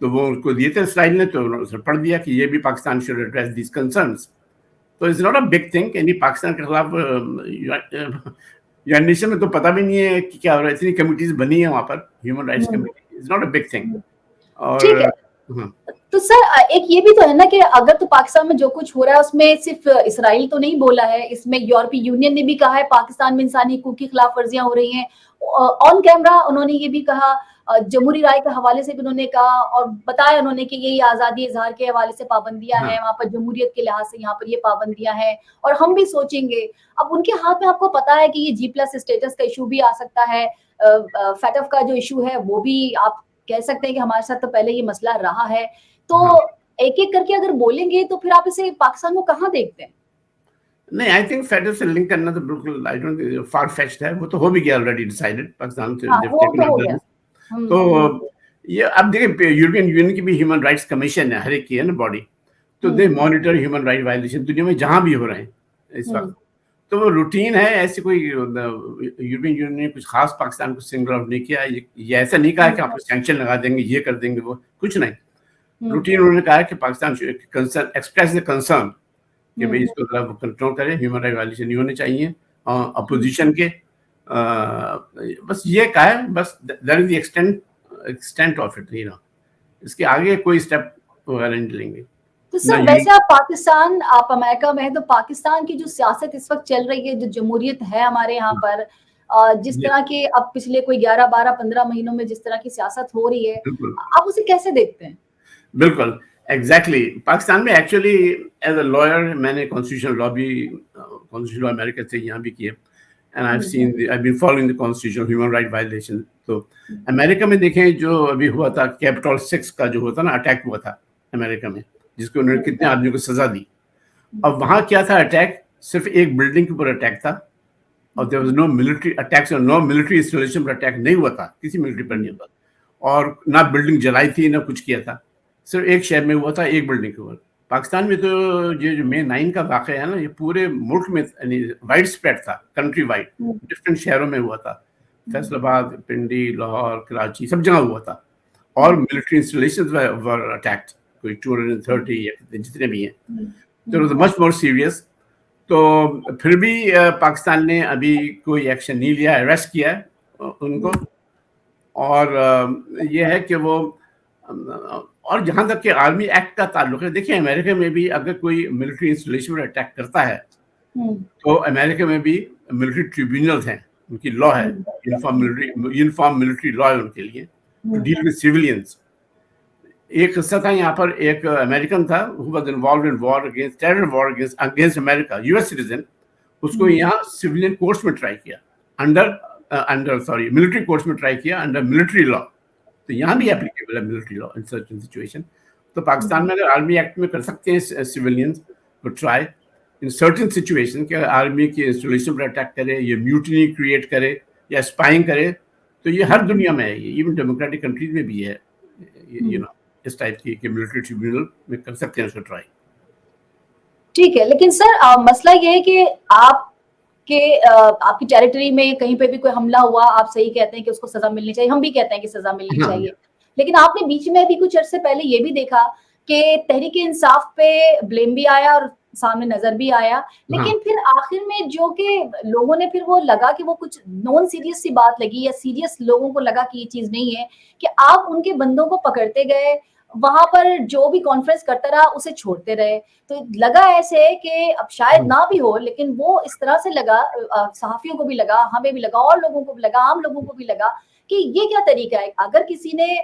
تو وہ ان کو دیے تھے اسرائیل نے, تو انہوں نے پڑھ دیا کہ یہ بھی Pakistan should address these concerns. تو it's not a big thing, یعنی پاکستان کے خلاف یونائٹڈ نیشن میں تو پتہ بھی نہیں ہے کہ کیا ہو رہا ہے, اتنی کمیٹیز بنی ہیں وہاں پر, human rights committee, it's not a big thing. اور ٹھیک ہے. تو سر ایک یہ بھی تو ہے نا کہ اگر تو پاکستان میں جو کچھ ہو رہا ہے اس میں صرف اسرائیل تو نہیں بولا ہے, اس میں یورپی یونین نے بھی کہا ہے پاکستان میں انسانی حقوق کی خلاف ورزیاں ہو رہی ہیں. آن کیمرہ انہوں نے یہ بھی کہا, جمہوری رائے کے حوالے سے بھی انہوں نے کہا اور بتایا انہوں نے کہ یہ آزادی اظہار کے حوالے سے پابندیاں ہیں, وہاں پر جمہوریت کے لحاظ سے یہاں پر یہ پابندیاں ہیں اور ہم بھی سوچیں گے. اب ان کے ہاتھ میں آپ کو پتا ہے کہ یہ G+ اسٹیٹس کا ایشو بھی آ سکتا ہے, فیٹف کا جو ایشو ہے وہ بھی آپ کہہ سکتے ہیں کہ ہمارے ساتھ تو پہلے یہ مسئلہ رہا ہے. تو ایک ایک کر کے اگر بولیں گے تو پھر آپ اسے پاکستان کو کہاں دیکھتے ہیں؟ نہیں, آئی تھنک فیڈرل سے لنک کرنا تو بالکل آئی ڈونٹ فار فیچڈ ہے, وہ تو ہو بھی گیا آلریڈی ڈیسائیڈڈ پاکستان سے. تو یہ اب دیکھیں یورپین یونین کی بھی ہیومن رائٹس کمیشن ہے, ہر ایک کی ہے نا باڈی, تو دے مانیٹر ہیومن رائٹ وائلیشن دنیا میں جہاں بھی ہو رہے ہیں اس وقت. تو وہ روٹین ہے, ایسی کوئی یورپین یونین نے کچھ خاص پاکستان کو سنگل آؤٹ نہیں کیا, یہ ایسا نہیں کہا کہ آپ سینکشن لگا دیں گے, یہ کر دیں گے, وہ کچھ نہیں. روٹین انہوں نے کہا کہ پاکستان ایکسپریس کنسرن کہ بھائی اس کو ذرا کنٹرول کرے, ہیومن رائٹ وائلیشن نہیں ہونے چاہیے اپوزیشن کے, بس یہ کہا ہے, بس that is the extent of it, you know, اس کے آگے کوئی اسٹیپ وغیرہ نہیں لیں گے. تو سر ویسے آپ پاکستان, آپ امریکہ میں ہیں, تو پاکستان کی جو سیاست اس وقت چل رہی ہے, جو جمہوریت ہے ہمارے یہاں پر, جس طرح کے اب پچھلے کوئی 11, 12, 15 مہینوں میں جس طرح کی سیاست ہو رہی ہے, آپ اسے کیسے دیکھتے ہیں؟ بالکل ایگزیکٹلی. پاکستان میں ایکچولی ایز اے لائر میں نے کانسٹیٹیوشنل لا بھی, کانسٹیٹیوشنل لا امریکہ سے یہاں بھی کیا, and I have seen, I have been following the constitution human right violation. تو امریکہ میں دیکھیں جو ابھی ہوا تھا کیپٹول 6 کا جو ہوا تھا نا, اٹیک ہوا تھا امریکہ میں, جس کو انہوں نے کتنے آدمیوں کو سزا دی. اب وہاں کیا تھا اٹیک, صرف ایک بلڈنگ کے اوپر اٹیک تھا, اور there was no military attacks, no military installation per attack نہیں ہوا تھا, کسی ملٹری پر نہیں ہوا, اور نہ بلڈنگ جلائی تھی نہ کچھ کیا تھا, صرف ایک شہر میں ہوا تھا, ایک بلڈنگ کے اوپر. پاکستان میں تو یہ جو مئی 9 کا واقعہ ہے نا, یہ پورے ملک میں یعنی وائڈ اسپریڈ تھا, کنٹری وائڈ, ڈفرینٹ شہروں میں ہوا تھا, فیصل آباد, پنڈی, لاہور, کراچی, سب جگہ ہوا تھا, اور ملٹری انسٹالیشنز ور اٹیکڈ, کوئی 230 یا جتنے بھی ہیں. تو مچ مور سیریس. تو پھر بھی پاکستان نے ابھی کوئی ایکشن نہیں لیا, اریسٹ کیا ہے ان کو, اور یہ ہے کہ وہ, اور جہاں تک کہ آرمی ایکٹ کا تعلق ہے, دیکھیں امریکہ میں بھی اگر کوئی ملٹری انسٹالیشن پر اٹیک کرتا ہے تو امریکہ میں بھی ملٹری ٹریبیونلز ہیں, ان کی لا ہے, یونیفارم ملٹری لا ہے ان کے لیے ٹو ڈیل ود سیولینز. ایک قصہ تھا یہاں پر, ایک امریکن تھا who was involved in war against terror war against America, US citizen, اس کو یہاں سیولین کورٹس میں ٹرائی کیا, ملٹری کورٹس میں ٹرائی کیا انڈر ملٹری لا. تو یہاں بھی اپلیکیبل ہے military law in certain situation. تو پاکستان میں اگر آرمی ایکٹ میں کر سکتے ہیں سیولینز کو ٹرائی ان سرٹن سچویشن کہ آرمی کی انسٹالیشن پر اٹیک کرے, یا میوٹنی کریٹ کرے, یا اسپائنگ کرے, تو یہ ہر دنیا میں ہے, ایون ڈیموکریٹک کنٹریز میں بھی ہے, یو نو, اس ٹائپ کی کہ ملٹری ٹریبیونل میں کر سکتے ہیں اس کو ٹرائی. ٹھیک ہے, لیکن سر مسئلہ یہ ہے کہ آپ کی ٹیریٹری میں کہیں پہ بھی کوئی حملہ ہوا, آپ صحیح کہتے ہیں کہ اس کو سزا ملنی چاہیے, ہم بھی کہتے ہیں کہ سزا ملنی چاہیے, لیکن آپ نے بیچ میں بھی کچھ عرصے پہلے یہ بھی دیکھا کہ تحریک انصاف پہ بلیم بھی آیا اور سامنے نظر بھی آیا, لیکن پھر آخر میں جو کہ لوگوں نے پھر وہ لگا کہ وہ کچھ نون سیریس سی بات لگی, یا سیریس لوگوں کو لگا کہ یہ چیز نہیں ہے, کہ آپ ان کے بندوں کو پکڑتے گئے, وہاں پر جو بھی کانفرنس کرتا رہا اسے چھوڑتے رہے. تو لگا ایسے کہ اب شاید نہ بھی ہو, لیکن وہ اس طرح سے لگا, صحافیوں کو بھی لگا, ہمیں بھی لگا, اور لوگوں کو بھی لگا, عام لوگوں کو بھی لگا کہ یہ کیا طریقہ ہے. اگر کسی نے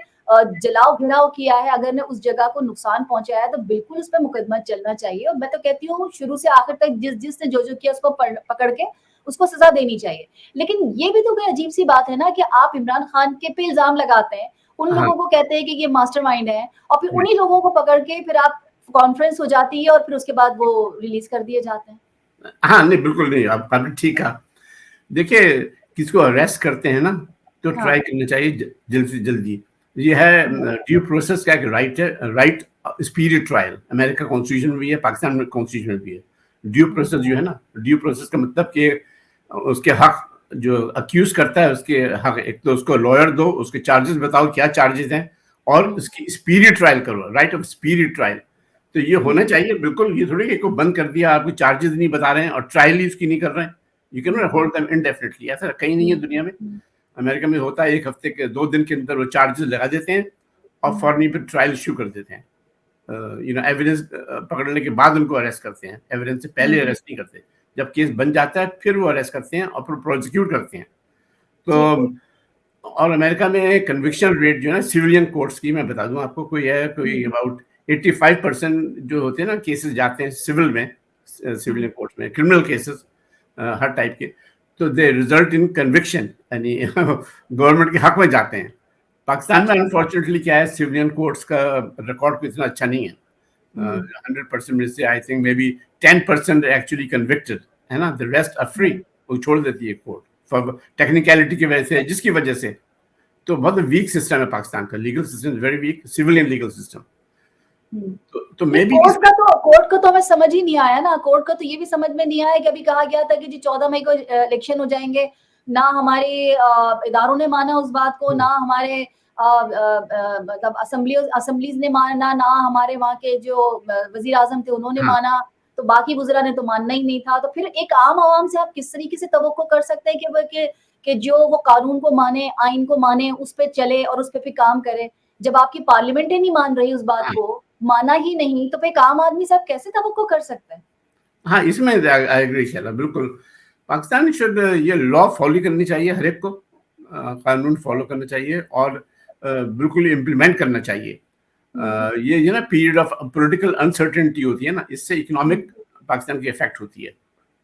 جلاؤ گھراؤ کیا ہے, اگر نے اس جگہ کو نقصان پہنچایا ہے, تو بالکل اس پہ مقدمہ چلنا چاہیے, اور میں تو کہتی ہوں شروع سے آخر تک جس نے جو کیا اس کو پکڑ کے اس کو سزا دینی چاہیے. لیکن یہ بھی تو کوئی عجیب سی بات ہے نا کہ آپ عمران خان کے پہ الزام لگاتے ہیں, ان لوگوں کو کہتے ہیں کہ یہ ماسٹر مائنڈ ہے, اور پھر انہی لوگوں کو پکڑ کے پھر آپ کانفرنس ہو جاتی ہے, اور پھر اس کے بعد وہ ریلیز کر دیے جاتے ہیں. ہاں نہیں بالکل نہیں, آپ کا ٹھیک کہا. دیکھیے کس کو اریسٹ کرتے ہیں نا, تو ٹرائی کرنا چاہیے جلد سے جلدی. یہ ہے ڈیو پروسیس کا ایک رائٹ ہے, رائٹ اسپیڈی ٹرائل. امریکہ کانسٹیٹیوشن میں بھی ہے, پاکستان میں کانسٹیٹیوشن میں بھی ہے. ڈیو پروسیس جو ہے نا, ڈیو پروسیس کا مطلب کہ اس کے حق جو اکیوز کرتا ہے اس کے حق, ایک تو اس کو لائر دو, اس کے چارجز بتاؤ کیا چارجز ہیں, اور اس کی اسپیڈی ٹرائل کرو, رائٹ آف اسپیڈی ٹرائل. تو یہ ہونا چاہیے بالکل. یہ تھوڑی کہ بند کر دیا, آپ کو چارجز نہیں بتا رہے ہیں اور ٹرائل ہی اس کی نہیں کر رہے ہیں. You can not hold them indefinitely. ایسا کہیں نہیں ہے دنیا میں. امریکہ میں ہوتا ہے 1 ہفتے کے 2 دن کے اندر وہ چارجز لگا دیتے ہیں اور فوراً پہ ٹرائل شروع کر دیتے ہیں. ایویڈنس پکڑنے کے بعد ان کو اریسٹ کرتے ہیں, ایویڈنس سے پہلے اریسٹ نہیں کرتے. جب کیس بن جاتا ہے پھر وہ اریسٹ کرتے ہیں اور پھر پروسیکیوٹ کرتے ہیں. تو اور امریکہ میں کنوکشن ریٹ جو ہے نا سویلین کورٹس کی, میں بتا دوں آپ کو, کوئی اباؤٹ 85% جو ہوتے ہیں نا کیسز جاتے ہیں سول میں, سویلین کورٹس میں, کرمنل کیسز ہر ٹائپ کے, تو دے ریزلٹ ان کنوکشن, یعنی گورنمنٹ کے حق میں جاتے ہیں. پاکستان میں انفارچونیٹلی کیا ہے, سویلین کورٹس کا ریکارڈ کوئی اتنا اچھا نہیں ہے. 100% میں سے I think may be 10% actually convicted ہے نا, the rest are free. وہ چھوڑ دیتی ہے کورٹ ٹیکنیکلٹی کی وجہ سے, جس کی وجہ سے. تو بہت ویک سسٹم ہے پاکستان کا, legal system very weak, civilian legal system. تو میں بھی کورٹ کو تو ہمیں سمجھ ہی نہیں آیا نا. کورٹ کو تو یہ بھی سمجھ میں نہیں آیا کہ ابھی کہا گیا تھا کہ جی 14 مئی کو الیکشن ہو جائیں گے, نہ ہمارے اداروں نے مانا اس بات کو, نہ ہمارے مطلب اسمبلیز نے مانا, نہ ہمارے وہاں کے جو وزیر اعظم تھے انہوں نے مانا, تو باقی وزراء نے تو ماننا ہی نہیں تھا. تو پھر ایک عام عوام سے آپ کس طریقے سے توقع کر سکتے ہیں کہ جو وہ قانون کو مانے, آئین کو مانے, اس پہ چلے اور اس پہ پھر کام کرے, جب آپ کی پارلیمنٹ ہی نہیں مان رہی اس بات کو, مانا ہی نہیں, تو پھر ایک عام آدمی سے آپ کیسے توقع کر سکتے ہیں؟ ہاں, اس میں بالکل پاکستان شوڈ یہ لا فالو کرنی چاہیے, ہر ایک کو قانون فالو کرنا چاہیے اور بالکل امپلیمنٹ کرنا چاہیے. یہ نا پیریڈ آف پولیٹیکل انسرٹنٹی ہوتی ہے نا, اس سے اکنامک پاکستان کی افیکٹ ہوتی ہے.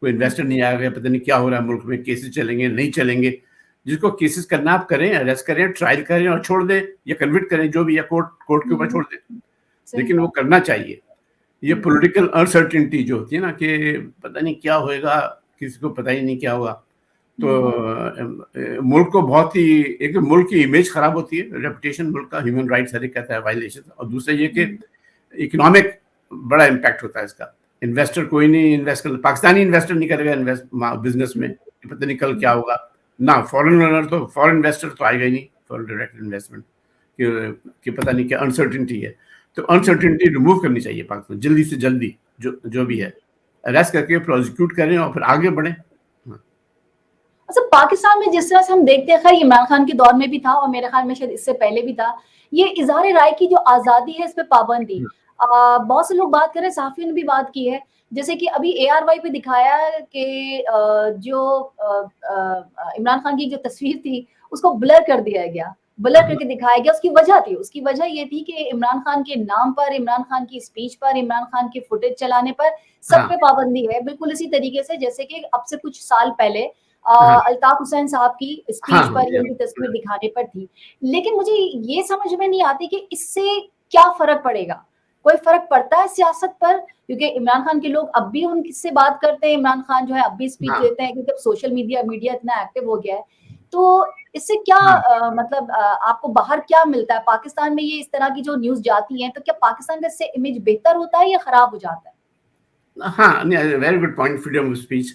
کوئی انویسٹر نہیں آئے گا, پتہ نہیں کیا ہو رہا ہے ملک میں, کیسز چلیں گے نہیں چلیں گے. جس کو کیسز کرنا آپ کریں, اریسٹ کریں, ٹرائل کریں اور چھوڑ دیں یا کنوکٹ کریں, جو بھی ہے کورٹ کے اوپر چھوڑ دیں, لیکن وہ کرنا چاہیے. یہ پولیٹیکل انسرٹنٹی جو ہوتی ہے نا کہ پتہ نہیں کیا ہوئے گا, کسی کو پتہ ہی نہیں کیا ہوگا, تو ملک کو بہت ہی, ایک ملک کی امیج خراب ہوتی ہے, ریپوٹیشن ملک کا, ہیومن رائٹس ہر ایک کہتا ہے وائلیشن, اور دوسرا یہ کہ اکنامک بڑا امپیکٹ ہوتا ہے اس کا. انویسٹر کوئی نہیں انویسٹ کر, پاکستانی انویسٹر نہیں کرے گا بزنس میں, پتہ نہیں کل کیا ہوگا. نہ فورن انویسٹر تو آئے گا ہی نہیں, فورن ڈائریکٹ انویسٹمنٹ کہ پتہ نہیں کیا انسرٹنٹی ہے. تو انسرٹنٹی ریموو کرنی چاہیے پاکستان, جلدی سے جلدی, جو بھی ہے اریسٹ کر کے پروسیکیوٹ کریں اور پھر آگے بڑھیں. اچھا, پاکستان میں جس طرح سے ہم دیکھتے ہیں, خیر عمران خان کے دور میں بھی تھا اور میرے خیال میں شاید اس سے پہلے بھی تھا, یہ اظہار رائے کی جو آزادی ہے اس پہ پابندی. بہت سے لوگ بات کر رہے ہیں, صحافیوں نے بھی بات کی ہے, جیسے کہ ابھی ARY پہ دکھایا کہ جو عمران خان کی جو تصویر تھی اس کو بلر کر دیا گیا, بلر کر کے دکھایا گیا. اس کی وجہ تھی, اس کی وجہ یہ تھی کہ عمران خان کے نام پر, عمران خان کی اسپیچ پر, عمران خان کی فوٹیج چلانے پر سب پہ پابندی ہے, بالکل اسی طریقے سے جیسے کہ اب سے کچھ سال پہلے الطاف حسین صاحب کی اسپیچ پر یا ان کی تصویر دکھانے پر تھی. لیکن مجھے یہ سمجھ میں نہیں آتی کہ اس سے کیا فرق پڑے گا. کوئی فرق پڑتا ہے سیاست پر؟ کیونکہ عمران خان کے لوگ اب بھی ان سے بات کرتے ہیں, عمران خان جو ہے اب بھی اسپیچ دیتے ہیں, کیونکہ اب سوشل میڈیا اتنا ایکٹیو ہو گیا ہے. تو اس سے کیا مطلب آپ کو باہر کیا ملتا ہے؟ پاکستان میں یہ اس طرح کی جو نیوز جاتی ہیں, تو کیا پاکستان کا اس سے امیج بہتر ہوتا ہے یا خراب ہو جاتا ہے؟ ہاں, very good point. Freedom of speech,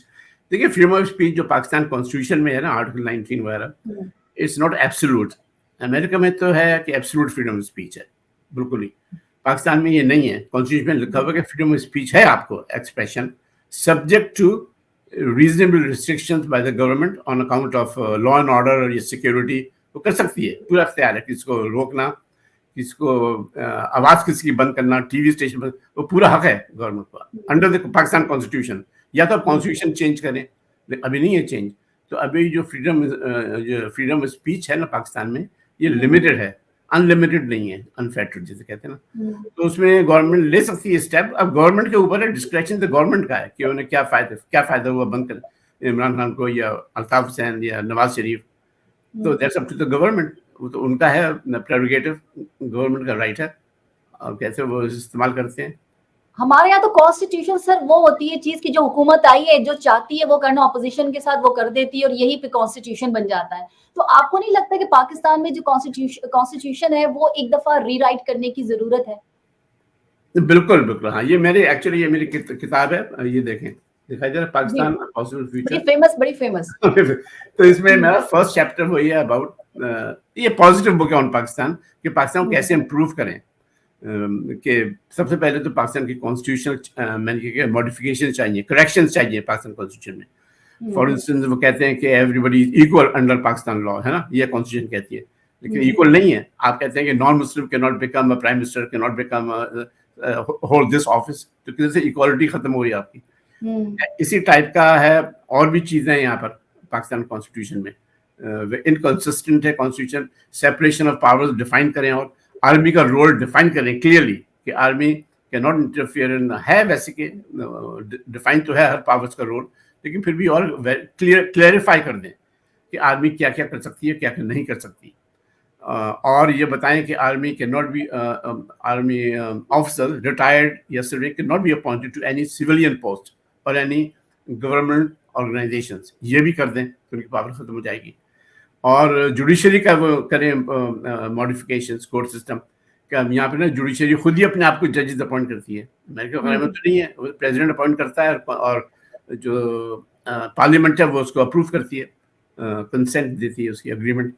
دیکھیے فریڈم آف اسپیچ جو پاکستان کانسٹیٹیوشن میں ہے نا, آرٹیکل 19 وغیرہ, اٹس ناٹ ایبسولوٹ. امریکہ میں تو ہے کہ ایبسولوٹ فریڈم آف اسپیچ ہے, بالکل ہی. پاکستان میں یہ نہیں ہے. کانسٹیٹیوشن میں لکھا ہوا کہ فریڈم آف اسپیچ ہے آپ کو expression, subject to reasonable restrictions by the government on account of law and order اور یہ سیکورٹی. وہ کر سکتی ہے, پورا اختیار ہے, کسی کو روکنا, کسی کو آواز کسی کی بند کرنا, ٹی وی اسٹیشن پر, وہ پورا حق ہے گورنمنٹ کو انڈر دا پاکستان کانسٹیٹیوشن. یا تو کانسٹیٹیوشن چینج کریں, ابھی نہیں ہے چینج. تو ابھی جو فریڈم آف اسپیچ ہے نا پاکستان میں, یہ لمیٹڈ ہے, انلمیٹڈ نہیں ہے, انفیٹرڈ جسے کہتے ہیں نا. تو اس میں گورنمنٹ لے سکتی ہے اسٹیپ. اب گورنمنٹ کے اوپر ہے, ڈسکریشن تو گورنمنٹ کا ہے کہ انہیں کیا فائدہ ہوا بند کر عمران خان کو یا الطاف حسین یا نواز شریف. تو that's up to the government, وہ تو ان کا ہے پریروگیٹو, گورنمنٹ کا رائٹ ہے, اور کیسے وہ استعمال کرتے ہیں. ہمارے یہاں تو کانسٹیٹیوشن سر وہ ہوتی ہے چیز کی جو حکومت آئی ہے جو چاہتی ہے وہ کرنا, اپوزیشن کے ساتھ وہ کر دیتی ہے اور یہی پہ کانسٹیٹیوشن بن جاتا ہے. تو آپ کو نہیں لگتا کہ پاکستان میں جو کانسٹیٹیوشن ہے وہ ایک دفعہ ری رائٹ کرنے کی ضرورت ہے؟ بالکل بالکل. ہاں, یہ میری کتاب ہے, یہ دیکھیں, دکھائی دے رہا ہے, پاکستان پاسبل فیوچر, بڑی فیمس. تو اس میں میرا فرسٹ چیپٹر وہی ہے اباؤٹ یہ پازیٹیو بک ہے آن پاکستان کہ پاکستان کو کیسے امپروو کریں. کہ سب سے پہلے تو پاکستان کی کانسٹیٹیوشنل میں نے کہ ماڈیفکیشن چاہیے, کریکشن چاہیے پاکستان کانسٹیٹیوشن میں. فار انسٹنس وہ کہتے ہیں کہ everybody is equal under Pakistan law, ہے نا, یہ کانسٹیٹیوشن کہتی ہے, لیکن ایکول نہیں ہے. آپ کہتے ہیں کہ نان مسلم کی not become a prime minister, کی not become hold this office, تو کسی سے ایکوالٹی ختم ہو گئی آپ کی. اسی ٹائپ کا ہے اور بھی چیزیں یہاں پر پاکستان کانسٹیٹیوشن میں. انکنسسٹنٹ ہے constitution, separation of powers define کریں اور آرمی کا رول ڈیفائن کریں کلیئرلی کہ آرمی کی ناٹ انٹرفیئر ان, ہے ویسے کہ ڈیفائن تو ہے ہر پاورز کا رول, لیکن پھر بھی اور کلیئرفائی کر دیں کہ آرمی کیا کیا کر سکتی ہے, کیا کیا نہیں کر سکتی. اور یہ بتائیں کہ آرمی کے not be army officer retired yesterday کے not be appointed to any civilian post اور اینی گورنمنٹ آرگنائزیشنز, یہ بھی کر دیں تو ان کی پاور ختم ہو جائے گی. اور جوڈیشری کا وہ کریں ماڈیفکیشنز, کورٹ سسٹم کا. یہاں پہ نا جوڈیشری خود ہی اپنے آپ کو ججز اپوائنٹ کرتی ہے, امریکہ وغیرہ میں تو نہیں ہے, پریزیڈنٹ اپوائنٹ کرتا ہے اور جو پارلیمنٹ ہے وہ اس کو اپروو کرتی ہے, کنسنٹ دیتی ہے, اس کی اگریمنٹ.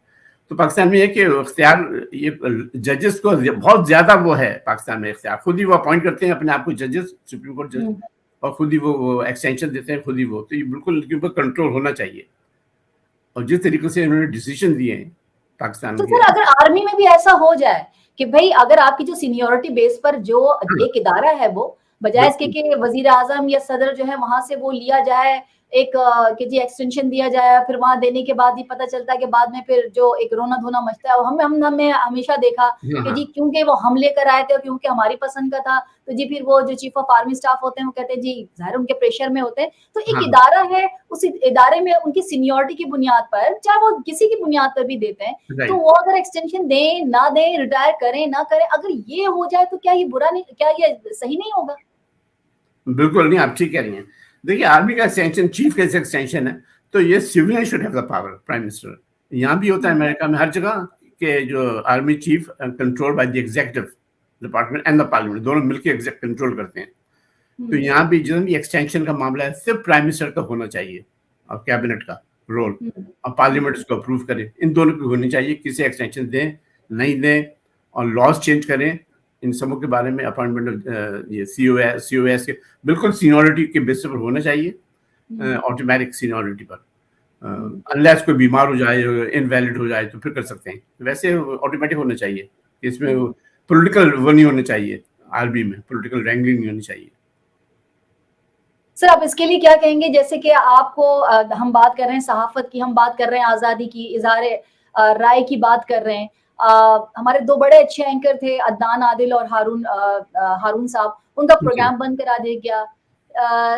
تو پاکستان میں یہ کہ اختیار یہ ججز کو بہت زیادہ وہ ہے پاکستان میں اختیار, خود ہی وہ اپوائنٹ کرتے ہیں اپنے آپ کو ججز, سپریم کورٹ جج, اور خود ہی وہ ایکسٹینشن دیتے ہیں خود ہی وہ. تو یہ بالکل ان کے اوپر کنٹرول ہونا چاہیے. اور جس طریقے سے انہوں نے ڈیسیژن دیے ہیں پاکستان تو کے, سر اگر آرمی میں بھی ایسا ہو جائے کہ بھائی اگر آپ کی جو سینیورٹی بیس پر جو ایک ادارہ ہے وہ بجائے اس کے کہ وزیر اعظم یا صدر جو ہے وہاں سے وہ لیا جائے ایک کہ جی ایکسٹینشن دیا جائے, پھر وہاں دینے کے بعد ہی پتہ چلتا ہے کہ بعد میں پھر جو ایک رونا دھونا مچتا ہے. ہم نے ہمیشہ دیکھا کہ جی کیونکہ وہ ہم لے کر آئے تھے اور کیونکہ ہماری پسند کا تھا تو جی پھر وہ جو چیف آف آرمی اسٹاف ہوتے ہیں وہ کہتے ہیں جی ظاہر ان کے پریشر میں ہوتے ہیں. تو ایک ادارہ ہے, اس ادارے میں ان کی سینیورٹی کی بنیاد پر, چاہے وہ کسی کی بنیاد پر بھی دیتے ہیں, تو وہ اگر ایکسٹینشن دیں نہ دیں, ریٹائر کریں نہ کریں, اگر یہ ہو جائے تو کیا یہ برا نہیں, کیا یہ صحیح نہیں ہوگا؟ بالکل نہیں, آپ ٹھیک کہہ رہی ہیں. دیکھیے آرمی کا ایکسٹینشن چیف کا ایکسٹینشن ہے, تو یہ civilian should have the power, prime minister. یہاں بھی ہوتا ہے امریکہ میں ہر جگہ کہ جو army chief control by the executive department and the parliament, دونوں مل کے کنٹرول کرتے ہیں. تو یہاں بھی جو بھی ایکسٹینشن کا معاملہ ہے صرف پرائم منسٹر کا ہونا چاہیے اور کیبنٹ کا رول, اور پارلیمنٹ اس کو اپروو کرے. ان دونوں کی ہونی چاہیے, کسی ایکسٹینشن دیں نہیں دیں, اور لاز چینج کریں ان سبوں کے بارے میں. اپوائنٹمنٹ یہ سی او ایس کے بالکل سینیورٹی کے بیس پر ہونا چاہیے, آٹومیٹک سینیورٹی پر. انلیس کوئی بیمار ہو جائے, انویلڈ ہو جائے تو پھر کر سکتے ہیں, ویسے آٹومیٹک ہونا چاہیے. اس میں پولیٹیکل وہ نہیں ہونا چاہیے, آرمی میں پولیٹیکل رینگلنگ نہیں ہونی چاہیے. سر آپ اس کے لیے کیا کہیں گے, جیسے کہ آپ کو ہم بات کر رہے ہیں صحافت کی, ہم بات کر رہے ہیں آزادی کی, اظہار رائے کی بات کر رہے ہیں. ہمارے دو بڑے اچھے اینکر تھے, عدنان عادل اور ہارون صاحب, ان کا پروگرام بند کرا دیا گیا.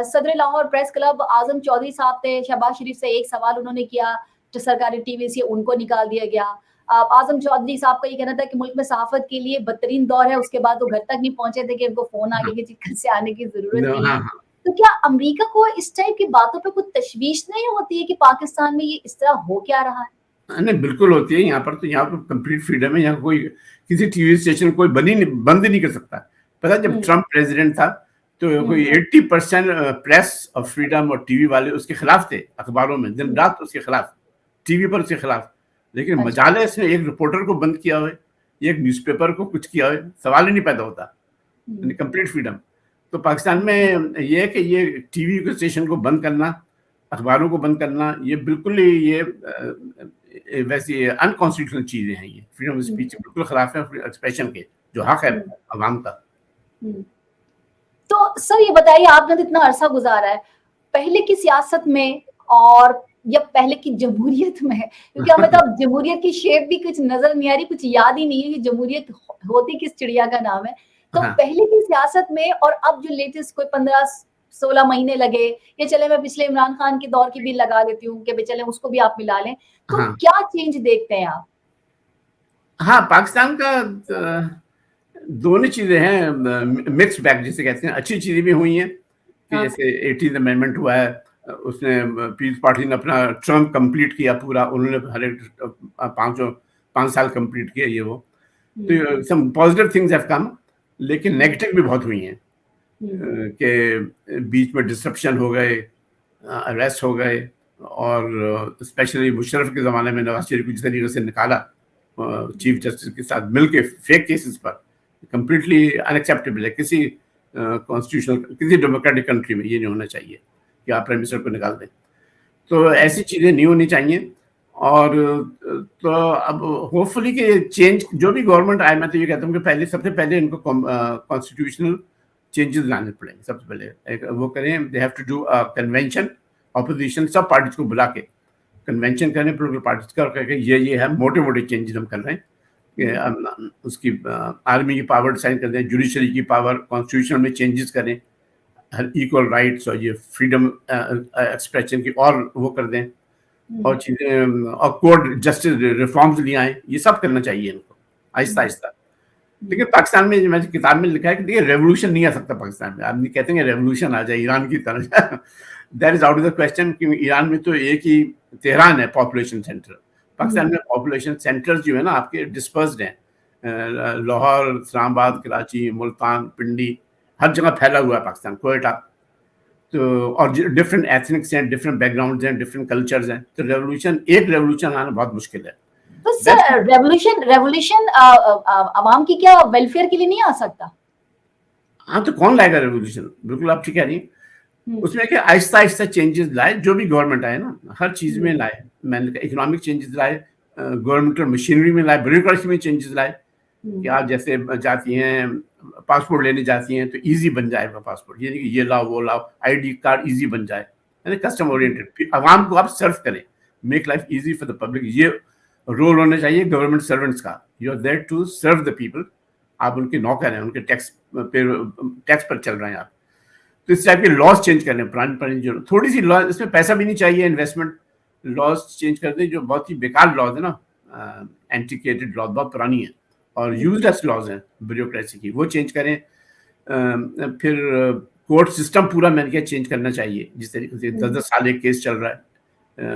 صدر لاہور پریس کلب اعظم چودھری صاحب تھے, شہباز شریف سے ایک سوال انہوں نے کیا, جو سرکاری ٹی وی سے ان کو نکال دیا گیا. اعظم چودھری صاحب کا یہ کہنا تھا کہ ملک میں صحافت کے لیے بدترین دور ہے, اس کے بعد وہ گھر تک نہیں پہنچے تھے کہ ان کو فون آ گیا کہ گھر سے آنے کی ضرورت نہیں ہے. تو کیا امریکہ کو اس ٹائپ کی باتوں پہ کوئی تشویش نہیں ہوتی ہے کہ پاکستان میں یہ اس طرح ہو کیا رہا ہے؟ نہیں بالکل ہوتی ہے. یہاں پر تو یہاں پر کمپلیٹ فریڈم ہے, یہاں کوئی کسی ٹی وی اسٹیشن کوئی بند نہیں کر سکتا. پتا جب ٹرمپ پریزیڈنٹ تھا تو کوئی 80% پریس اور فریڈم اور ٹی وی والے اس کے خلاف تھے, اخباروں میں دن رات اس کے خلاف, ٹی وی پر اس کے خلاف. لیکن مجالے اس نے ایک رپورٹر کو بند کیا ہوئے, ایک نیوز پیپر کو کچھ کیا ہوئے, سوال ہی نہیں پیدا ہوتا. Complete freedom. تو پاکستان میں یہ ہے کہ یہ ٹی وی کے اسٹیشن کو بند کرنا, اخباروں کو بند کرنا, یہ بالکل ہی یہ ویسی انکانسٹیٹیوشنل چیزیں ہیں. یہ فریڈم آف اسپیچ بالکل خلاف ہے ایکسپریشن کے, جو حق ہے عوام کا. تو سر یہ بتائیے, آپ نے تو اتنا عرصہ گزارا ہے, پہلے کی سیاست میں اور یا پہلے کی جمہوریت میں, کیونکہ ہمیں تو اب جمہوریت کی شیپ بھی کچھ نظر نہیں آ رہی, کچھ یاد ہی نہیں ہے کہ جمہوریت ہوتی کس چڑیا کا نام ہے. تو پہلے کی سیاست میں اور اب جو لیٹسٹ کوئی 15-16 مہینے لگے, یا چلے میں پچھلے عمران خان کے دور کی بھی لگا لیتی ہوں کہ چلے اس کو بھی آپ ملا لیں, تو کیا چینج دیکھتے ہیں آپ؟ ہاں, پاکستان کا دونوں چیزیں ہیں, مکس بیگ جسے کہتے ہیں. اچھی چیزیں بھی ہوئی ہیں کہ جیسے 18th امینڈمنٹ ہوا ہے, اس نے پیپلز پارٹی نے اپنا ٹرم کمپلیٹ کیا پورا, انہوں نے ہر ایک 5 سال کمپلیٹ کیا یہ وہ. تو some positive things have come, لیکن نیگیٹو بھی بہت ہوئی ہیں کہ بیچ میں ڈسرپشن ہو گئے, اریسٹ ہو گئے, اور اسپیشلی مشرف کے زمانے میں نواز شریف کو جس طریقے سے نکالا چیف جسٹس کے ساتھ مل کے فیک کیسز پر, کمپلیٹلی انیکسیپٹیبل ہے. کسی کانسٹیٹیوشنل کسی ڈیموکریٹک کنٹری میں یہ نہیں ہونا چاہیے کہ آپ پرائم منسٹر کو نکال دیں. تو ایسی چیزیں نہیں ہونی چاہیے. اور تو اب ہوپ فلی کہ چینج جو بھی گورنمنٹ آئے, میں تو یہ کہتا ہوں کہ پہلے سب سے پہلے ان کو کانسٹیٹیوشنل چینجز لانے پڑیں گے. سب سے پہلے وہ کریں, they have to do convention, opposition سب پارٹیز کو بلا کے کنونشن کریں, پولیٹیکل پارٹیز کا, کہ یہ ہے موٹے موٹے چینجز ہم کر رہے ہیں کہ اس کی آرمی کی پاور ڈیسائن کر دیں, جوڈیشری کی پاور, کانسٹیٹیوشن میں چینجز کریں, ہر ایکول رائٹس اور یہ فریڈم ایکسپریشن کی اور وہ کر دیں, اور چیزیں اور کورٹ جسٹس ریفارمز لے آئیں. یہ سب کرنا چاہیے ان کو آہستہ آہستہ. لیکن پاکستان میں میں نے کتاب میں لکھا ہے کہ دیکھیے ریولوشن نہیں آ سکتا پاکستان میں. آدمی کہتے ہیں کہ ریولوشن آ جائے ایران کی طرح, that is out of the question. کہ ایران میں تو ایک ہی تہران ہے پاپولیشن سینٹر. پاکستان میں پاپولیشن سینٹر جو ہے نا آپ کے ڈسپرسڈ ہیں, لاہور, اسلام آباد, کراچی, ملتان, پنڈی, ہر جگہ پھیلا ہوا ہے پاکستان, کوئٹہ. تو اور ڈفرینٹ ایتھنکس ہیں, ڈفرینٹ بیک گراؤنڈز ہیں, ڈفرینٹ کلچرز ہیں. تو ایک ریولوشن آنا بہت مشکل ہے. تو سر ریولوشن عوام کی کیا ویلفیئر کے لیے نہیں آ سکتا؟ ہاں تو کون لائے گا ریولوشن؟ بالکل آپ ٹھیک کہہ رہی ہیں. اس میں کہ آہستہ آہستہ چینجز لائے, جو بھی گورنمنٹ آئے نا ہر چیز میں لائے. میں نے کہا اکنامک چینجز لائے, گورنمنٹل مشینری میں لائے, بیوروکریسی میں چینجز لائے. کہ آپ جیسے جاتی ہیں پاسپورٹ لینے جاتی ہیں تو ایزی بن جائے گا پاسپورٹ, یہ نہیں کہ یہ لاؤ وہ لاؤ, آئی ڈی کارڈ ایزی بن جائے, یعنی کسٹم اورینٹیڈ. پھر عوام کو آپ سرو کریں, make life easy for the public. یہ رول ہونا چاہیے گورنمنٹ سرونٹس کا. You are there to serve the people. آپ ان کے نوکر ہیں, ان کے ٹیکس پر چل رہے ہیں آپ. تو اس ٹائپ کے لاز چینج کر لیں, پرانی جو تھوڑی سی لاز, اس میں پیسہ بھی نہیں چاہیے, انویسٹمنٹ. لاز چینج کر دیں جو بہت ہی بیکار لاز ہے نا, اینٹیکیٹڈ لاز, بہت پرانی ہے اور یوز لیس لاز ہیں بیوروکریسی کی, وہ چینج کریں. پھر کورٹ سسٹم پورا میں نے کیا چینج کرنا چاہیے. جس طریقے سے 10 سال ایک کیس چل رہا ہے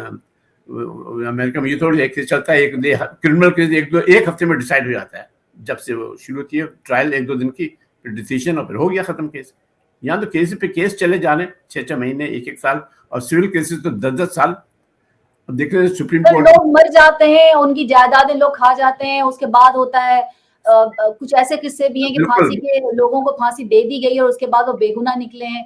امریکہ میں, یہ تھوڑی ایک کیس چلتا ہے, ایک کرمنل کیس ایک ہفتے میں ڈیسائڈ ہو جاتا ہے. جب سے وہ شروع کی ہے ٹرائل 1-2 دن کی, پھر ڈیسیشن, اور پھر ہو گیا ختم کیس. یہاں تو کیس پہ کیس چلے جا رہے ہیں 6 مہینے, 1 سال, اور سول کیسز تو 10 سال. اب دیکھ رہے ہیں سپریم کورٹ, لوگ مر جاتے ہیں, ان کی جائیدادیں لوگ کھا جاتے ہیں. اس کے بعد ہوتا ہے کچھ ایسے قصے بھی ہیں کہ پھانسی کے لوگوں کو پھانسی دے دی گئی اور اس کے بعد وہ بے گناہ نکلے ہیں.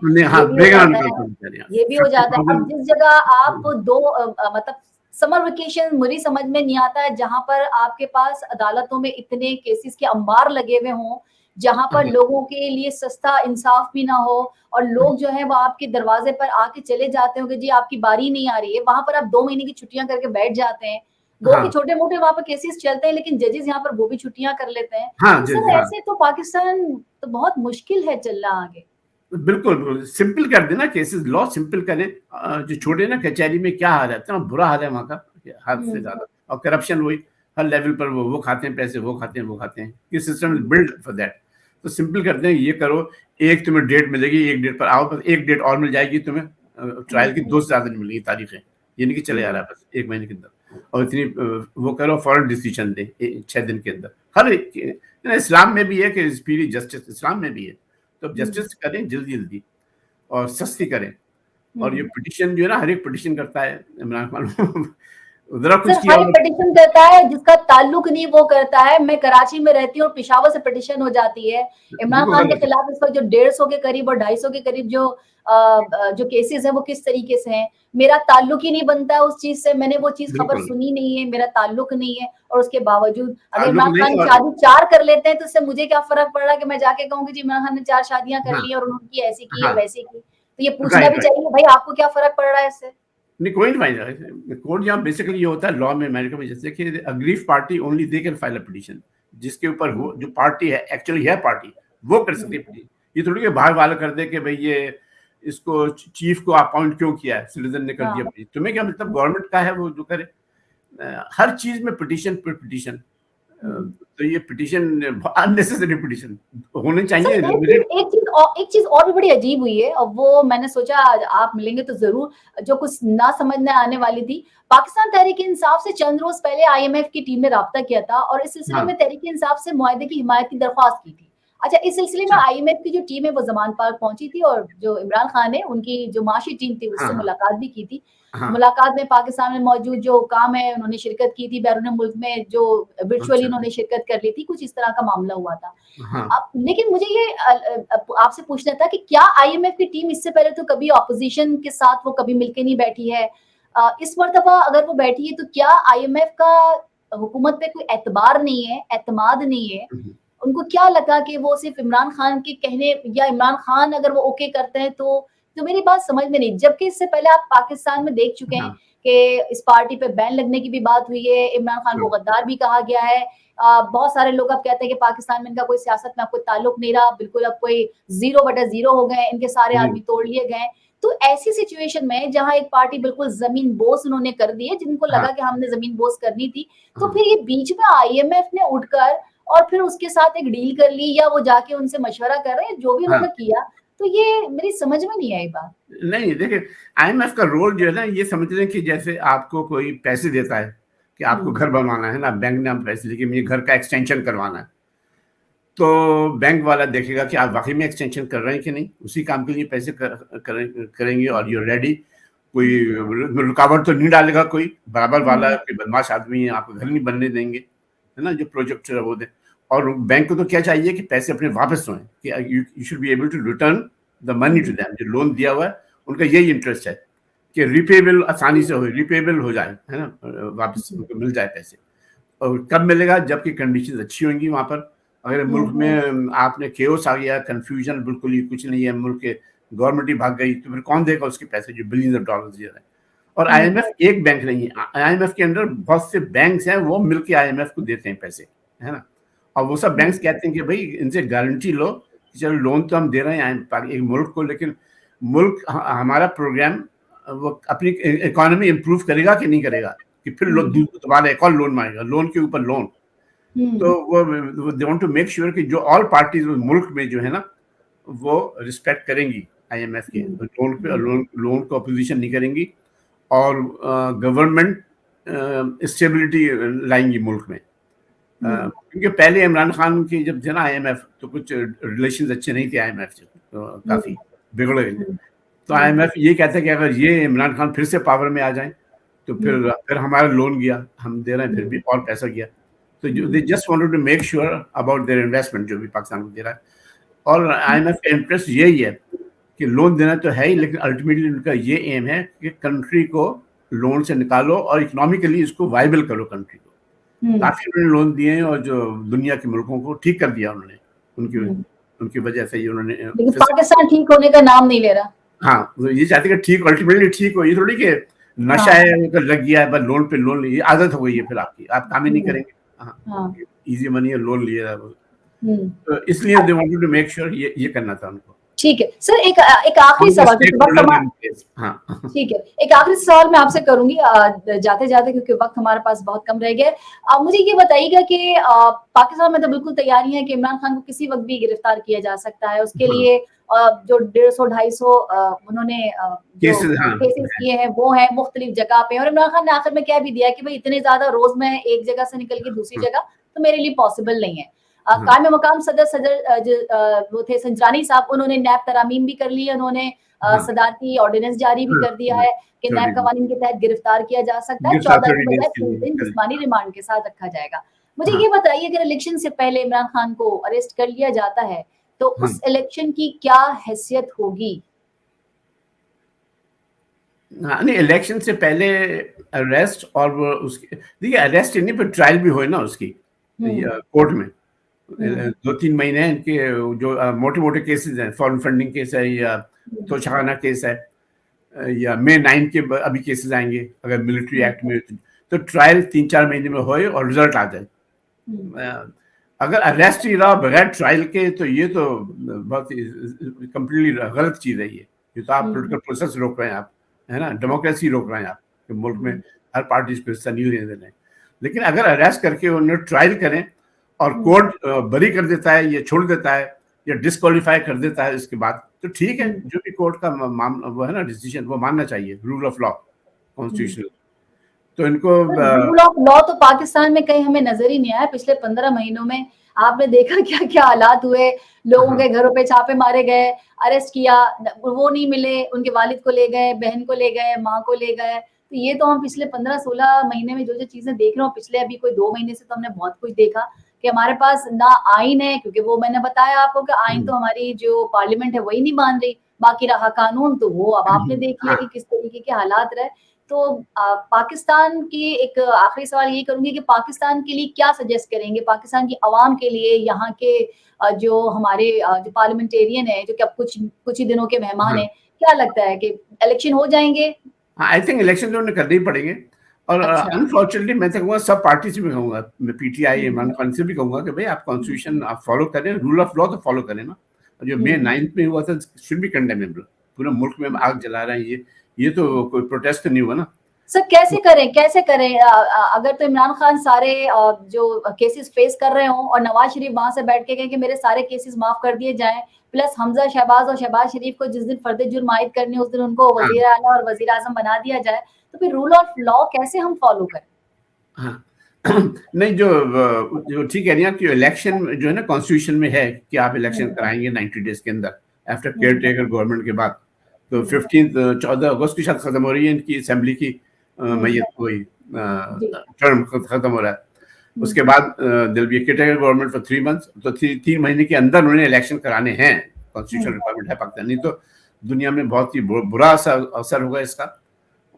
یہ بھی ہو جاتا ہے. اب جس جگہ آپ مطلب سمر ویکیشن مجھے سمجھ میں نہیں آتا ہے جہاں پر آپ کے پاس عدالتوں میں اتنے کیسز کے انبار لگے ہوئے ہوں, جہاں پر لوگوں کے لیے سستا انصاف بھی نہ ہو, اور لوگ جو ہیں وہ آپ کے دروازے پر آ کے چلے جاتے ہوں کہ جی آپ کی باری نہیں آ رہی ہے. وہاں پر آپ 2 مہینے کی چھٹیاں کر کے بیٹھ جاتے ہیں. کے چھوٹے موٹے وہاں پر کیسز چلتے ہیں, لیکن ججز یہاں پر وہ بھی چھٹیاں کر لیتے ہیں. سر ایسے تو پاکستان تو بہت مشکل ہے چلنا آگے. بالکل سمپل کر دینا کیسز, لا سمپل کریں. جو چھوٹے نا کچہری میں کیا حال ہے, اتنا برا حال ہے وہاں کا حد سے زیادہ. اور کرپشن وہی ہر لیول پر, وہ کھاتے ہیں پیسے, وہ کھاتے ہیں. یہ system is build for that. تو سمپل کر دیں, یہ کرو, ایک تمہیں ڈیٹ ملے گی, ایک ڈیٹ پر آؤ, بس ایک ڈیٹ اور مل جائے گی تمہیں. ٹرائل کی 2 سے زیادہ نہیں ملیں گی تاریخیں, یہ نہیں کہ چلے جا رہا ہے بس 1 مہینے کے اندر. اور اتنی وہ کرو, فوراً ڈیسیجن دیں 6 دن کے اندر. ہر ایک اسلام میں بھی ہے کہ اسپیڈی جسٹس اسلام میں بھی ہے. تو جسٹس کریں جلدی اور سستی کریں. اور یہ پٹیشن جو ہے نا, ہر ایک پٹیشن کرتا ہے. عمران خان ذرا کچھ کیا پٹیشن کرتا ہے جس کا تعلق نہیں وہ کرتا ہے. میں کراچی میں رہتی ہوں اور پشاور سے پٹیشن ہو جاتی ہے عمران خان کے خلاف. اس وقت جو 150 کے قریب اور 250 کے قریب جو کیسز ہیں وہ کس طریقے سے ہیں. میرا تعلق ہی نہیں بنتا ہے اس چیز سے, میں نے وہ چیز خبر سنی نہیں ہے, میرا تعلق نہیں ہے. اور اس کے باوجود اگر عمران خان شادی 4 کر لیتے ہیں تو اس سے مجھے کیا فرق پڑ رہا ہے کہ میں جا کے کہوں کہ جی عمران خان نے 4 شادیاں کر لی اور انہوں کی ایسی کی ویسی کی. تو یہ پوچھنا بھی چاہیے بھائی آپ کو کیا فرق پڑ رہا ہے اس سے. نہیں, کوئی نہیں فائدہ. کورٹ جہاں بیسیکلی یہ ہوتا ہے لا میں امریکہ میں, جیسے کہ aggrieved party only they can file a petition. جس کے اوپر جو پارٹی ہے ایکچولی ہے پارٹی, وہ کر سکتی ہے پٹیشن. یہ تھوڑی کہ باہر والا کر دے کہ بھئی یہ اس کو چیف کو اپوائنٹ کیوں کیا ہے, سٹیزن نے کر دیا. تمہیں کیا مطلب, گورنمنٹ کا ہے وہ جو کرے. ہر چیز میں پٹیشن پر پٹیشن. تو یہ پٹیشن اننیسیسری پٹیشن ہونے چاہیے. ایک چیز اور بھی بڑی عجیب ہوئی ہے, اور وہ میں نے سوچا آپ ملیں گے تو ضرور, جو کچھ نہ سمجھ میں آنے والی تھی. پاکستان تحریک انصاف سے چند روز پہلے IMF کی ٹیم نے رابطہ کیا تھا اور اس سلسلے میں تحریک انصاف سے معاہدے کی حمایت کی درخواست کی تھی. اچھا اس سلسلے میں IMF کی جو ٹیم ہے وہ زمان پارک پہنچی تھی اور جو عمران خان ہے ان کی جو معاشی ٹیم تھی اس سے ملاقات بھی کی تھی. ملاقات میں پاکستان میں موجود جو کام ہے انہوں نے شرکت کی تھی, بیرون ملک میں جو ورچولی انہوں نے شرکت کر لی تھی, کچھ اس طرح کا معاملہ ہوا تھا. لیکن مجھے یہ آپ سے پوچھنا تھا کہ کیا IMF کی ٹیم اس سے پہلے تو کبھی اپوزیشن کے ساتھ وہ کبھی مل کے نہیں بیٹھی ہے, اس مرتبہ اگر وہ بیٹھی ہے تو کیا IMF کا حکومت پہ کوئی اعتبار نہیں ہے, اعتماد نہیں ہے؟ ان کو کیا لگا کہ وہ صرف عمران خان کے کہنے, یا عمران خان اگر وہ اوکے کرتے ہیں تو میری بات سمجھ میں نہیں, جبکہ اس سے پہلے آپ پاکستان میں دیکھ چکے ہیں کہ اس پارٹی پہ بین لگنے کی بھی بات ہوئی ہے, عمران خان کو غدار بھی کہا گیا ہے. بہت سارے لوگ اب کہتے ہیں کہ پاکستان میں ان کا کوئی سیاست میں اب کوئی تعلق نہیں رہا, بالکل اب کوئی 0/0 ہو گئے, ان کے سارے آدمی توڑ لیے گئے. تو ایسی سچویشن میں جہاں ایک پارٹی بالکل زمین بوس انہوں نے کر دی ہے, جن کو لگا کہ ہم نے زمین بوس کرنی تھی, تو پھر یہ بیچ میں IMF نے اٹھ کر اور پھر اس کے ساتھ ایک ڈیل کر لی, یا وہ جا کے ان سے مشورہ کر رہے ہیں, جو بھی انہوں نے کیا, تو یہ میری سمجھ میں نہیں آئی بات. نہیں دیکھیں IMF کا رول جو ہے نا, یہ سمجھ لیں کہ جیسے آپ کو کوئی پیسے دیتا ہے کہ آپ کو گھر بنوانا ہے نا, بینک نے آپ پیسے دے کہ مجھے گھر کا ایکسٹینشن کروانا ہے, تو بینک والا دیکھے گا کہ آپ واقعی میں ایکسٹینشن کر رہے ہیں کہ نہیں, اسی کام کے لیے پیسے کریں گے, اور یو ریڈی, کوئی رکاوٹ تو نہیں ڈالے گا کوئی برابر والا, کوئی بدماش آدمی ہے آپ کو گھر نہیں بننے دیں گے, ہے نا, جو پروجیکٹ ہے وہ دیں. اور بینک کو تو کیا چاہیے کہ پیسے اپنے واپس ہوئیں, کہ you should be able to return the money to them. جو لون دیا ہوا ہے ان کا یہی انٹرسٹ ہے کہ ریپیبل آسانی سے ہو, ریپیبل ہو جائے, ہے نا, واپس ان کو مل جائے پیسے. اور کب ملے گا؟ جب کہ کنڈیشنز اچھی ہوں گی وہاں پر. اگر ملک میں آپ نے کیوس آ گیا, کنفیوژن بالکل ہی کچھ نہیں ہے, ملک کے گورنمنٹ ہی بھاگ گئی, تو پھر کون دے گا اس کے پیسے جو بلینز آف ڈالرز دے رہے ہیں. اور IMF ایک بینک نہیں ہے, IMF کے اندر بہت سے بینکس ہیں, وہ مل کے IMF کو دیتے ہیں پیسے, ہے نا. اور وہ سب بینکس کہتے ہیں کہ بھائی ان سے گارنٹی لو, چلو لون تو ہم دے رہے ہیں ایک ملک کو, لیکن ملک ہمارا پروگرام وہ اپنی اکانومی امپروو کرے گا کہ نہیں کرے گا, کہ پھر دوبارہ ایک اور لون مانگے گا, لون کے اوپر لون. تو وہ they want to make sure کہ جو آل پارٹیز ملک میں جو ہے نا وہ رسپیکٹ کریں گی IMF کے لون پہ, لون کو اپوزیشن نہیں کریں گی, اور گورنمنٹ اسٹیبلٹی لائیں گی ملک میں. کیونکہ پہلے عمران خان کی جب تھے نا IMF, تو کچھ ریلیشنز اچھے نہیں تھے IMF سے, کافی بگڑ گئے. تو IMF یہ کہتا ہے کہ اگر یہ عمران خان پھر سے پاور میں آ جائیں تو پھر ہمارا لون گیا, ہم دے رہے ہیں پھر بھی اور پیسہ گیا. تو they just wanted to make sure about their investment جو بھی پاکستان کو دے رہا ہے. اور IMF کا انٹرسٹ یہی ہے کہ لون دینا تو ہے ہی, لیکن الٹیمیٹلی ان کا یہ ایم ہے کہ کنٹری کو لون سے نکالو اور اکنامیکلی اس کو وائبل کرو کنٹری کو. کافی انہوں نے لون دیے ہیں, اور جو دنیا کے ملکوں کو ٹھیک کر دیا انہوں نے, ان کی وجہ سے انہوں نے. لیکن پاکستان ٹھیک ہونے کا نام نہیں لے رہا. ہاں, یہ چاہتے کہ ٹھیک الٹیمیٹلی ٹھیک ہو, یہ تھوڑی کہ نشہ ہے لگ گیا ہے بس لون پہ لون, یہ عادت ہو گئی ہے پھر آپ کی, آپ کام ہی نہیں کریں گے. ایزی منی ہے, لون لیا ہے, تو اس لیے they wanted to make sure یہ کرنا تھا ان کو. ٹھیک ہے سر, ایک آخری سوال, ٹھیک ہے, ایک آخری سوال میں آپ سے کروں گی جاتے جاتے, کیونکہ وقت ہمارے پاس بہت کم رہ گیا. مجھے یہ بتائیے گا کہ پاکستان میں تو بالکل تیاری ہے کہ عمران خان کو کسی وقت بھی گرفتار کیا جا سکتا ہے, اس کے لیے جو 150-250 انہوں نے کیسز کیے ہیں وہ ہیں مختلف جگہ پہ, اور عمران خان نے آخر میں کہہ بھی دیا کہ بھائی اتنے زیادہ روز میں ایک جگہ سے نکل کے دوسری جگہ تو میرے لیے پاسبل نہیں ہے. قائم مقام صدر وہ تھے سنجرانی صاحب, انہوں نے نیب ترامیم بھی کر لی ہے, انہوں نے صدارتی آرڈیننس جاری بھی کر دیا ہے کہ نیب قوانین کے تحت گرفتار کیا جا سکتا ہے, 14 کے بجائے 3 دن جسمانی ریمانڈ کے ساتھ رکھا جائے گا. مجھے یہ بتائیے اگر الیکشن سے پہلے عمران خان کو اریسٹ کر لیا جاتا ہے تو اس الیکشن کی کیا حیثیت ہوگی؟ نہیں, الیکشن سے پہلے اریسٹ, اور اس کی دیکھیے اریسٹ نہیں پھر ٹرائل بھی ہوئے نا اس کی کورٹ میں. 2-3 مہینے ہیں ان کے, جو موٹے موٹے کیسز ہیں, فارن فنڈنگ کیس ہے, یا توشخانہ کیس ہے, یا May 9 کے ابھی کیسز آئیں گے اگر ملٹری ایکٹ میں, تو ٹرائل 3-4 مہینے میں ہوئے اور رزلٹ آ جائے. اگر اریسٹ ہی رہا بغیر ٹرائل کے تو یہ تو بہت کمپلیٹلی غلط چیز ہے. یہ تو آپ پولیٹیکل پروسیس روک رہے ہیں, آپ ہے نا, ڈیموکریسی روک رہے ہیں آپ, کہ ملک میں ہر پارٹی کو حصہ نہیں لینے دے رہے ہیں. لیکن اگر اریسٹ کر کے انہیں ٹرائل کریں اور کورٹ بری کر دیتا ہے, یا چھوڑ دیتا ہے, یا ڈسکوالیفائی کر دیتا ہے اس کے بعد, تو ٹھیک ہے, جو بھی کورٹ کا وہ ہے نا ڈیسیژن, وہ ماننا چاہیے, رول آف لا, کانسٹیٹیوشنل. تو ان کو رول آف لا تو پاکستان میں کہیں ہمیں نظر ہی نہیں آیا پچھلے 15 مہینوں میں. آپ نے دیکھا کیا کیا حالات ہوئے, لوگوں کے گھروں پہ چھاپے مارے گئے, اریسٹ کیا, وہ نہیں ملے, ان کے والد کو لے گئے, بہن کو لے گئے, ماں کو لے گئے. تو یہ تو ہم پچھلے 15-16 مہینے میں جو چیزیں دیکھ رہے ہوں, پچھلے ابھی کوئی 2 مہینے سے تو ہم نے بہت کچھ دیکھا کہ ہمارے پاس نہ آئین ہے, کیونکہ وہ میں نے بتایا آپ کو کہ آئین تو ہماری جو پارلیمنٹ ہے وہی نہیں مان رہی, باقی رہا قانون تو وہ اب آپ نے دیکھ لیا کہ کس طریقے کے حالات رہے. تو پاکستان کی ایک آخری سوال یہی کروں گی کہ پاکستان کے لیے کیا سجیسٹ کریں گے, پاکستان کی عوام کے لیے, یہاں کے جو ہمارے جو پارلیمنٹیرین ہیں جو کہ اب کچھ ہی دنوں کے مہمان ہیں, کیا لگتا ہے کہ الیکشن ہو جائیں گے؟ آئی تھنک الیکشن تو انہیں کرنے ہی پڑیں گے. اور انفارچونیٹلی میں تو کہوں گا سب پارٹی سے بھی کہوں گا, میں P T I Imran Khan سے بھی کہوں گا کہ بھائی آپ کانسٹیٹیوشن آپ فالو کریں, رول آف لا تو فالو کریں نا. جو مئی 9 میں ہوا تھا شوڈ بی کنڈیمیبل. پورے ملک میں آگ جلا رہے ہیں, یہ تو کوئی پروٹیسٹ نہیں ہوا نا. سر کیسے کریں اگر تو عمران خان سارے جو کیسز فیس کر رہے ہوں اور نواز شریف وہاں سے بیٹھ کے کہیں کہ میرے سارے کیسز معاف کر دیے جائیں, پلس حمزہ شہباز اور شہباز شریف کو جس دن فرد جرم عائد کرنے اس دن ان کو وزیر اعلیٰ اور وزیر اعظم بنا دیا جائے, تو پھر رول آف لا کیسے ہم فالو کریں؟ ہاں نہیں, جو ٹھیک ہے نہیں, کہ الیکشن جو ہے نا کانسٹیٹیوشن میں ہے کہ آپ الیکشن کرائیں گے 90 days کے اندر آفٹر کیئر ٹیکر گورنمنٹ کے بعد. تو 14 اگست کی شاید ختم ہو رہی ہے ان کی اسمبلی کی میت کوئی ٹرم ختم ہو رہا ہے. اس کے بعد will be caretaker government for 3 months. تو 3 مہینے کے اندر انہیں الیکشن کرانے ہیں. کانسٹیٹیوشن ریکوائرمنٹ ہے پاکستان, نہیں تو دنیا میں بہت ہی برا اثر ہوگا اس کا.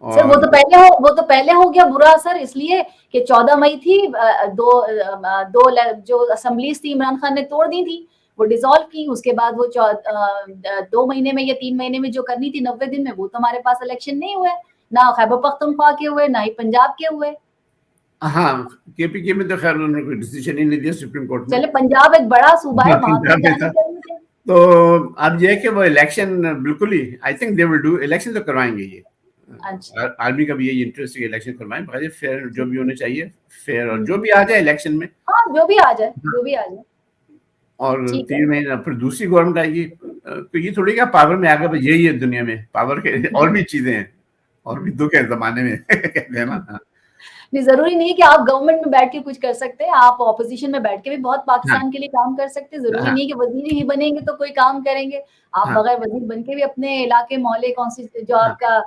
سر وہ تو پہلے ہو گیا برا اثر, اس لیے کہ 14 مئی تھی, دو جو اسمبلیز تھی عمران خان نے توڑ دی تھی, وہ ڈیزالو کی. اس کے بعد وہ 2 مہینے میں یا 3 مہینے میں جو کرنی تھی 90 دن میں, وہ تو ہمارے پاس الیکشن نہیں ہوئے, نہ خیبر پختونخوا کے ہوئے, نہ ہی پنجاب کے ہوئے. ہاں کے پی کے میں تو خیر انہوں نے کوئی ڈیسیژن ہی نہیں دیا سپریم کورٹ میں. چلے پنجاب ایک بڑا صوبہ ہے, وہاں تو اب یہ ہے کہ وہ الیکشن بالکل ہی I think they will do, election تو کروائیں گے. یہ آرمی کا بھی یہی انٹرسٹ ہے, الیکشن کروائیں بھائی, فیئر جو بھی ہونے چاہیے, فیئر, اور جو بھی آ جائے الیکشن میں, جو بھی آ جائے. اور 3 مہینے پھر دوسری گورنمنٹ آئے گی. تو یہ تھوڑی کہ پاور میں آ گیا, یہی ہے دنیا میں پاور کے اور بھی چیزیں ہیں, اور بھی دکھ ہے زمانے میں کہتے ہیں نا. ضروری نہیں ہے کہ آپ گورنمنٹ میں بیٹھ کے کچھ کر سکتے ہیں, آپ اپوزیشن میں بیٹھ کے بھی بہت پاکستان کے لیے کام کر سکتے ہیں. ضروری نہیں ہے کہ وزیر ہی بنیں گے تو کوئی کام کریں گے, آپ بغیر وزیر بن کے بھی اپنے علاقے محلے جو آپ کا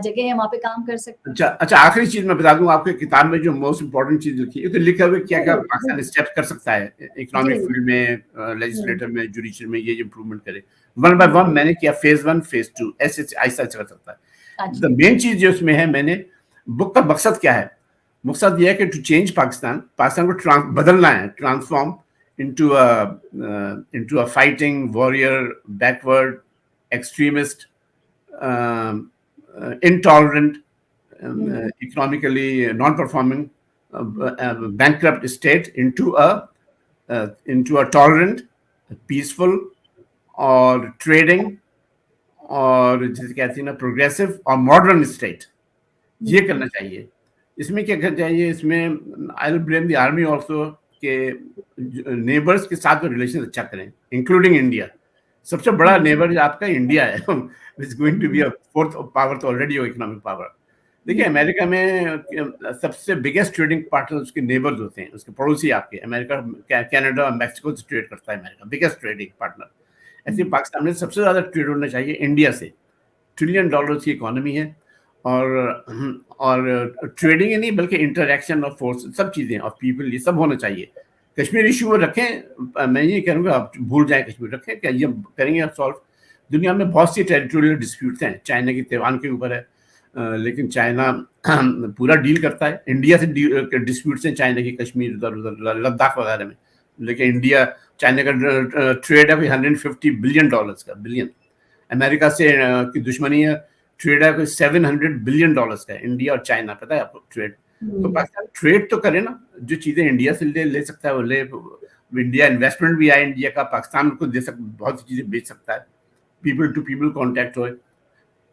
جگہ ہے وہاں پہ کام کر سکتے ہیں. اچھا آخری چیز میں بتا دوں آپ کے کتاب میں جو موسٹ امپورٹنٹ چیز لکھی ہے, تو لکھا ہوا کیا کیا پاکستان اسٹیپ کر سکتا ہے اکنامک فیلڈ میں, لیجسلیٹر میں, جوڈیشل میں, یہ امپروومنٹ کرے. 1 by 1 میں نے کیا, فیز 1 فیز 2 ایسے آہستہ کر سکتا ہے. مین چیز جو اس میں ہے, میں نے بک کا مقصد کیا ہے, مقصد یہ ہے کہ ٹو چینج پاکستان کو بدلنا ہے, transform into a fighting warrior, backward, extremist, intolerant, economically non-performing, bankrupt state into a tolerant, peaceful, اور ٹریڈنگ, اور جسے کہتے ہیں نا پروگریسو اور ماڈرن اسٹیٹ. یہ کرنا چاہیے. اس میں کیا کرنا چاہیے, اس میں آئی ول بلیم دی آرمی آلسو کہ نیبرس کے ساتھ ریلیشن اچھا کریں, انکلوڈنگ انڈیا. سب سے بڑا نیبر جو آپ کا انڈیا ہے, it's going to be a 4th power, تو آلریڈی ہو اکنامک پاور. دیکھیے امریکہ میں سب سے بگیسٹ ٹریڈنگ پارٹنر اس کے نیبرز ہوتے ہیں, اس کے پڑوسی آپ کے. امریکہ, کینیڈا اور میکسیکو سے ٹریڈ کرتا ہے امریکہ, بگیسٹ ٹریڈنگ پارٹنر. ایسے پاکستان میں سب سے زیادہ ٹریڈ ہونا چاہیے انڈیا سے. $1 ٹریلین کی اکانومی ہے, اور ٹریڈنگ ہی نہیں بلکہ انٹریکشن آف فورس, سب چیزیں آف پیپل, یہ سب ہونا چاہیے. کشمیر ایشو رکھیں, میں یہ کہوں گا آپ بھول جائیں کشمیر, رکھیں کہ یہ کریں گے سالو. دنیا میں بہت سی ٹیریٹوریل ڈسپیوٹس ہیں, چائنا کی تیوان کے اوپر ہے, لیکن چائنا پورا ڈیل کرتا ہے. انڈیا سے ڈسپیوٹس ہیں چائنا کی, کشمیر, ادھر لداخ وغیرہ میں, لیکن انڈیا چائنا کا ٹریڈ ہے کوئی $150 بلین کا, بلین. امریکہ سے کی دشمنی ہے, ٹریڈ ہے کوئی $700 بلین کا, انڈیا اور چائنا, پتہ ہے آپ کو ٹریڈ. تو پاکستان ٹریڈ تو کرے نا, جو چیزیں انڈیا سے لے سکتا ہے وہ لے. انڈیا انویسٹمنٹ بھی آئے انڈیا کا, پاکستان کو دے سکتا, بہت سی چیزیں بیچ سکتا ہے. پیپل ٹو پیپل کانٹیکٹ ہوئے,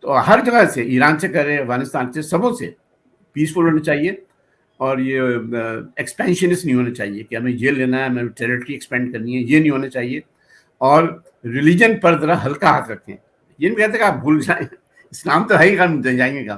تو ہر جگہ سے, ایران سے کرے, افغانستان سے, سبوں سے پیسفل ہونا چاہیے. اور یہ ایکسپینشنسٹ نہیں ہونا چاہیے کہ ہمیں یہ لینا ہے, ہمیں ٹیریٹری ایکسپینڈ کرنی ہے, یہ نہیں ہونا چاہیے. اور ریلیجن پر ذرا ہلکا ہاتھ رکھیں. یہ نہیں کہتے کہ آپ بھول جائیں, اسلام تو ہے ہی, ہم جائیں گے کہاں.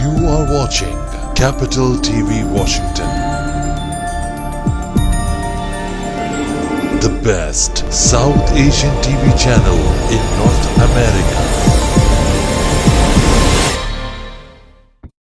You are watching Capital TV Washington, the best South Asian TV channel in North America.